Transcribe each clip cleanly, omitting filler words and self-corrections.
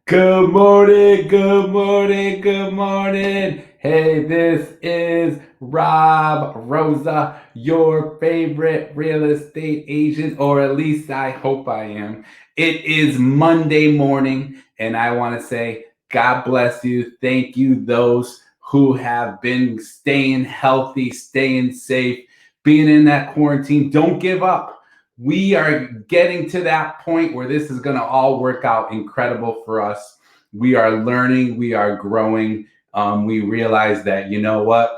Good morning, good morning, good morning. Hey, this is Rob Rosa, your favorite real estate agent, or at least I hope I am. It is Monday morning, and I want to say, God bless you. Thank you, those who have been staying healthy, staying safe, being in that quarantine. Don't give up. We are getting to that point where this is going to all work out incredible for us. We are learning, we are growing. We realize that, you know what?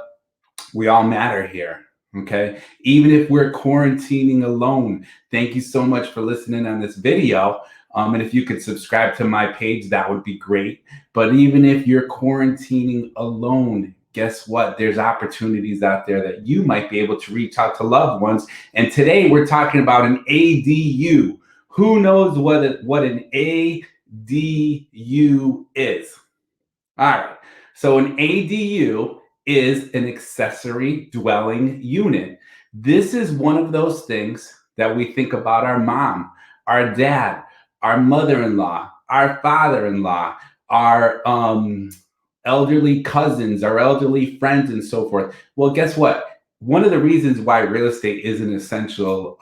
We all matter here. Okay. Even if we're quarantining alone, thank you so much for listening on this video. And if you could subscribe to my page, that would be great. But even if you're quarantining alone, guess what? There's opportunities out there that you might be able to reach out to loved ones. And today we're talking about an ADU. Who knows what an ADU is? All right. So an ADU is an accessory dwelling unit. This is one of those things that we think about our mom, our dad, our mother-in-law, our father-in-law, our elderly cousins, our elderly friends, and so forth. Well, guess what? One of the reasons why real estate is an essential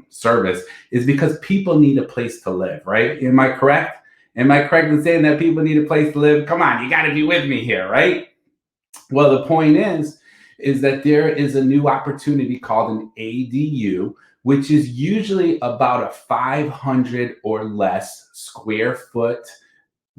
service is because people need a place to live, right? Am I correct? Am I correct in saying that people need a place to live? Come on, you got to be with me here, right? Well, the point is that there is a new opportunity called an ADU, which is usually about a 500 or less square foot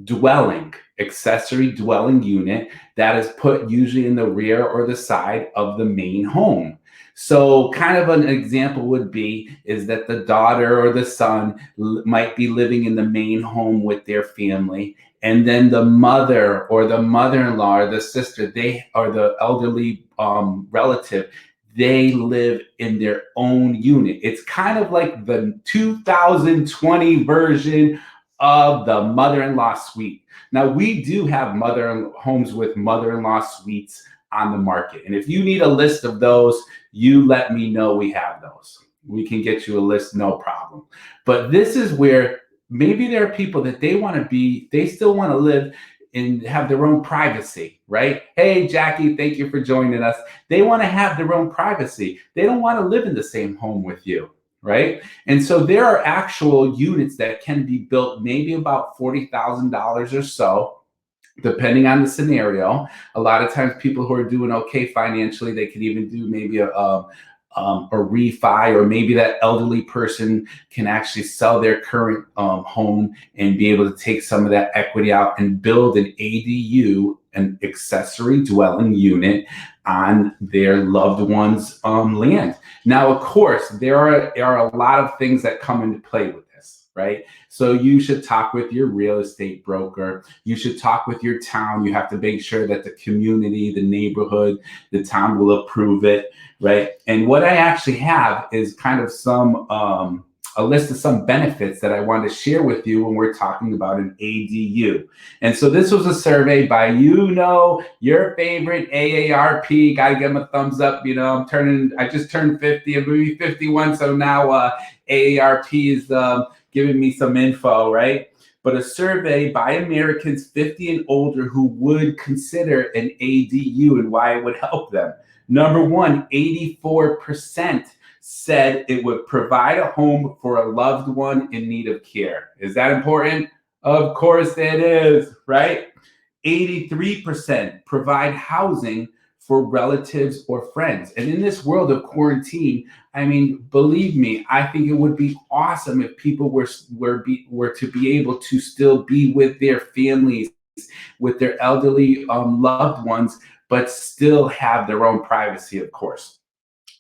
dwelling, accessory dwelling unit that is put usually in the rear or the side of the main home. So kind of an example would be is that the daughter or the son might be living in the main home with their family, and then the mother or the mother-in-law or the sister, they or the elderly relative, they live in their own unit. It's kind of like the 2020 version of the mother-in-law suite. Now we do have mother homes with mother-in-law suites on the market. And if you need a list of those, you let me know. We have those. We can get you a list, no problem. But this is where maybe there are people that they still want to live and have their own privacy, right? Hey, Jackie, thank you for joining us. They want to have their own privacy. They don't want to live in the same home with you, right? And so there are actual units that can be built maybe about $40,000 or so, depending on the scenario. A lot of times people who are doing okay financially, they could even do maybe a refi, or maybe that elderly person can actually sell their current home and be able to take some of that equity out and build an ADU, an accessory dwelling unit, on their loved one's land. Now, of course, there are a lot of things that come into play with this, right? So you should talk with your real estate broker. You should talk with your town. You have to make sure that the community, the neighborhood, the town will approve it, right? And what I actually have is kind of a list of some benefits that I want to share with you when we're talking about an ADU. And so this was a survey by, your favorite AARP. Got to give them a thumbs up. I just turned 50. I'm going to be 51. So now AARP is giving me some info, right? But a survey by Americans 50 and older who would consider an ADU and why it would help them. Number one, 84% said it would provide a home for a loved one in need of care. Is that important? Of course it is, right? 83% provide housing for relatives or friends. And in this world of quarantine, I mean, believe me, I think it would be awesome if people were to be able to still be with their families, with their elderly loved ones, but still have their own privacy, of course.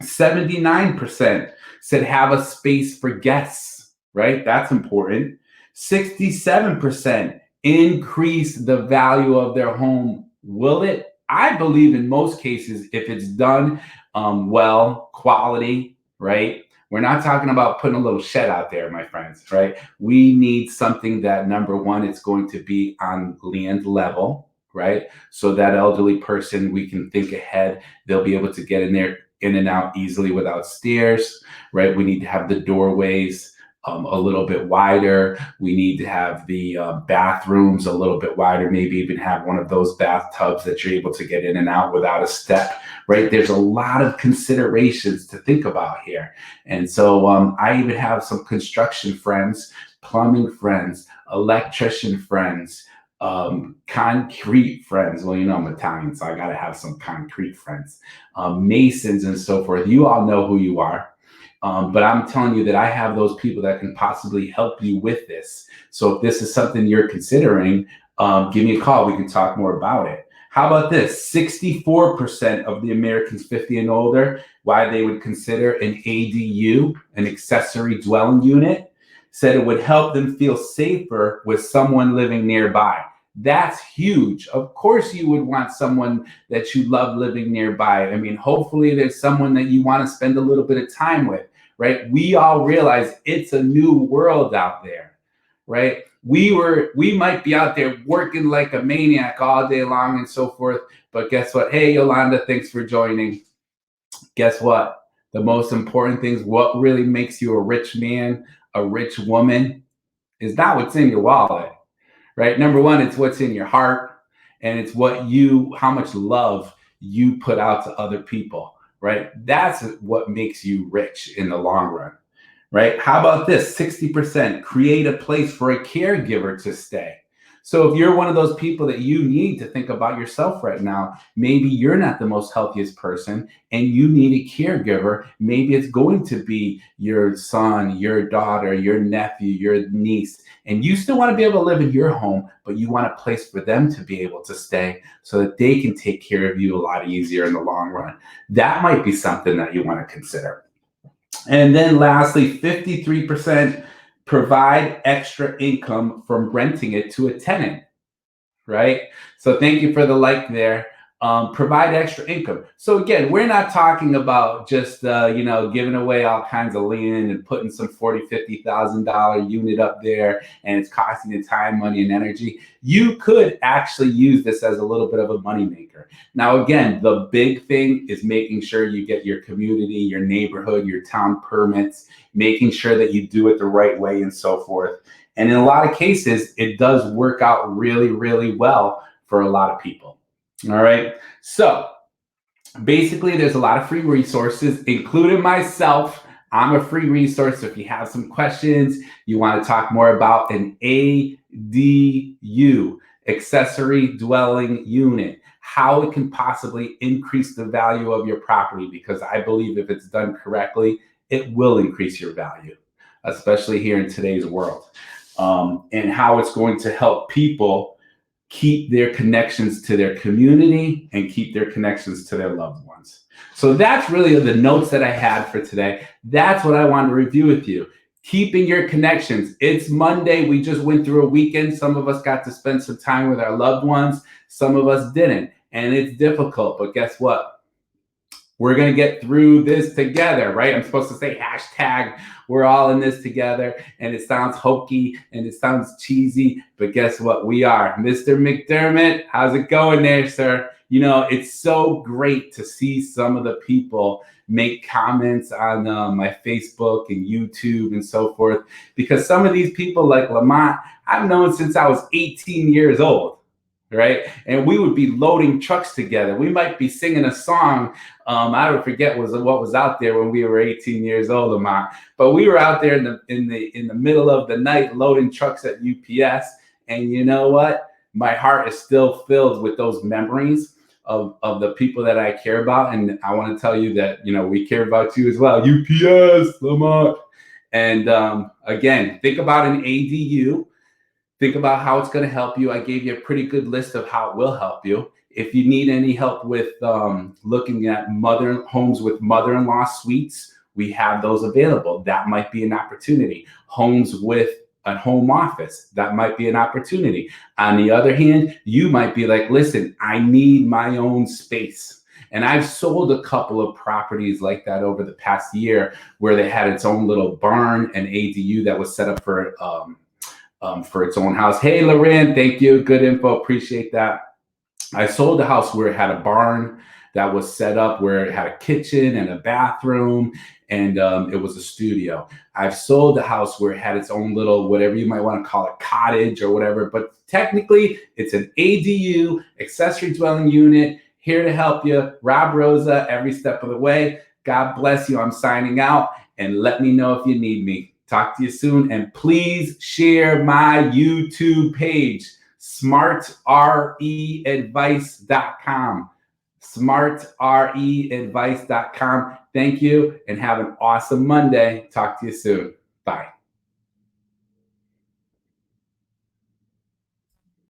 79% said have a space for guests, right? That's important. 67% increase the value of their home. Will it? I believe in most cases, if it's done well, quality, right? We're not talking about putting a little shed out there, my friends, right? We need something that, number one, it's going to be on land level, right? So that elderly person, we can think ahead. They'll be able to get in there, in and out easily without stairs, right? We need to have the doorways a little bit wider. We need to have the bathrooms a little bit wider, maybe even have one of those bathtubs that you're able to get in and out without a step, right? There's a lot of considerations to think about here. And so I even have some construction friends, plumbing friends, electrician friends, concrete friends. Well, you know, I'm Italian, so I got to have some concrete friends, masons and so forth. You all know who you are. But I'm telling you that I have those people that can possibly help you with this. So if this is something you're considering, give me a call. We can talk more about it. How about this? 64% of the Americans 50 and older, why they would consider an ADU, an accessory dwelling unit, said it would help them feel safer with someone living nearby. That's huge. Of course, you would want someone that you love living nearby. I mean, hopefully there's someone that you want to spend a little bit of time with, right? We all realize it's a new world out there, right? We might be out there working like a maniac all day long and so forth. But guess what? Hey, Yolanda, thanks for joining. Guess what? The most important things, what really makes you a rich man, a rich woman, is not what's in your wallet, right? Number one, it's what's in your heart, and it's how much love you put out to other people, right? That's what makes you rich in the long run, right? How about this? 60% create a place for a caregiver to stay. So if you're one of those people that you need to think about yourself right now, maybe you're not the most healthiest person and you need a caregiver. Maybe it's going to be your son, your daughter, your nephew, your niece, and you still want to be able to live in your home, but you want a place for them to be able to stay so that they can take care of you a lot easier in the long run. That might be something that you want to consider. And then lastly, 53% provide extra income from renting it to a tenant, right? So thank you for the like there. Provide extra income. So again, we're not talking about just giving away all kinds of land and putting some $40,000-$50,000 unit up there and it's costing you time, money, and energy. You could actually use this as a little bit of a moneymaker. Now, again, the big thing is making sure you get your community, your neighborhood, your town permits, making sure that you do it the right way and so forth. And in a lot of cases, it does work out really, really well for a lot of people. All right. So basically, there's a lot of free resources, including myself. I'm a free resource. So if you have some questions, you want to talk more about an ADU, accessory dwelling unit, how it can possibly increase the value of your property, because I believe if it's done correctly, it will increase your value, especially here in today's world, and how it's going to help people keep their connections to their community and keep their connections to their loved ones. So that's really the notes that I had for today. That's what I wanted to review with you. Keeping your connections. It's Monday. We just went through a weekend. Some of us got to spend some time with our loved ones. Some of us didn't. And it's difficult, but guess what? We're going to get through this together, right? I'm supposed to say hashtag, we're all in this together. And it sounds hokey and it sounds cheesy, but guess what? We are. Mr. McDermott, how's it going there, sir? You know, it's so great to see some of the people make comments on my Facebook and YouTube and so forth, because some of these people like Lamont, I've known since I was 18 years old. Right. And we would be loading trucks together. We might be singing a song. I don't forget what was out there when we were 18 years old, Lamont. But we were out there in the middle of the night loading trucks at UPS. And you know what? My heart is still filled with those memories of the people that I care about. And I want to tell you that, we care about you as well. UPS, Lamont. And again, think about an ADU. Think about how it's going to help you. I gave you a pretty good list of how it will help you. If you need any help with looking at homes with mother-in-law suites, we have those available. That might be an opportunity. Homes with a home office, that might be an opportunity. On the other hand, you might be like, listen, I need my own space. And I've sold a couple of properties like that over the past year where they had its own little barn, an ADU that was set up for its own house. Hey, Loren, thank you. Good info. Appreciate that. I sold a house where it had a barn that was set up where it had a kitchen and a bathroom, and it was a studio. I've sold a house where it had its own little, whatever you might want to call it, cottage or whatever, but technically it's an ADU, accessory dwelling unit, here to help you. Rob Rosa, every step of the way. God bless you. I'm signing out, and let me know if you need me. Talk to you soon, and please share my YouTube page, smartreadvice.com. smartreadvice.com. Thank you, and have an awesome Monday. Talk to you soon. Bye.